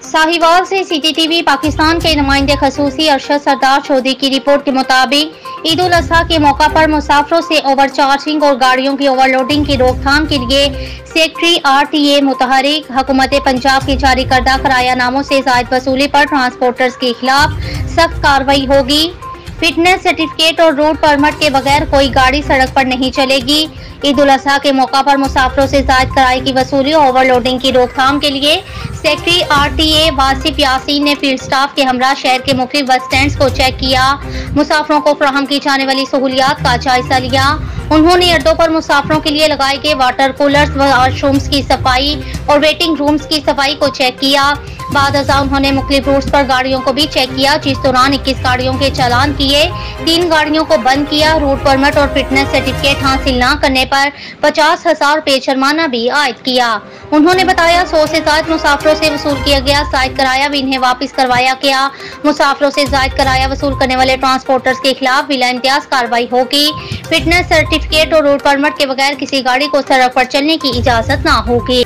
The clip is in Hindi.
साहिवाल से सीसीटीवी पाकिस्तान के नुमाइंदे खसूसी अरशद सरदार चौधरी की रिपोर्ट के मुताबिक ईद उल अजहा के मौका पर मुसाफिरों से ओवरचार्जिंग और गाड़ियों की ओवरलोडिंग की रोकथाम के लिए सेक्रेटरी RTA मुतहरिक हुकूमत पंजाब की जारी करदा किरायानामों से ज़ायद वसूली पर ट्रांसपोर्टर्स के खिलाफ सख्त कार्रवाई होगी। फिटनेस सर्टिफिकेट और रूट परमिट के बगैर कोई गाड़ी सड़क पर नहीं चलेगी। ईद उल अजहा के मौका पर मुसाफिरों से ज़ायद किराए की वसूली और ओवरलोडिंग की रोकथाम के लिए सेक्रेटरी RTA वासिफ यासीन ने फील्ड स्टाफ के हमरा शहर के मुख्तलिफ बस स्टैंड को चेक किया, मुसाफिरों को फराहम की जाने वाली सहूलियात का जायजा लिया। उन्होंने अड्डों पर मुसाफिरों के लिए लगाए गए वाटर कूलर्स व वॉशरूम्स की सफाई और वेटिंग रूम्स की सफाई को चेक किया। बाद अज़ा उन्होंने मुख्तलिफ रूट्स पर गाड़ियों को भी चेक किया, जिस दौरान 21 गाड़ियों के चालान किए, 3 गाड़ियों को बंद किया। रूट परमिट और फिटनेस सर्टिफिकेट हासिल न करने पर 50,000 रुपये जुर्माना भी आयद किया। उन्होंने बताया 100 से ज्यादा मुसाफिरों से वसूल किया गया, जायद किराया भी इन्हें वापस करवाया गया। मुसाफिरों से जायद किराया वसूल करने वाले ट्रांसपोर्टर्स के खिलाफ बिला इम्तियाज कार्रवाई होगी। फिटनेस सर्टिफिकेट और रूट परमिट के बगैर किसी गाड़ी को सड़क पर चलने की इजाजत न होगी।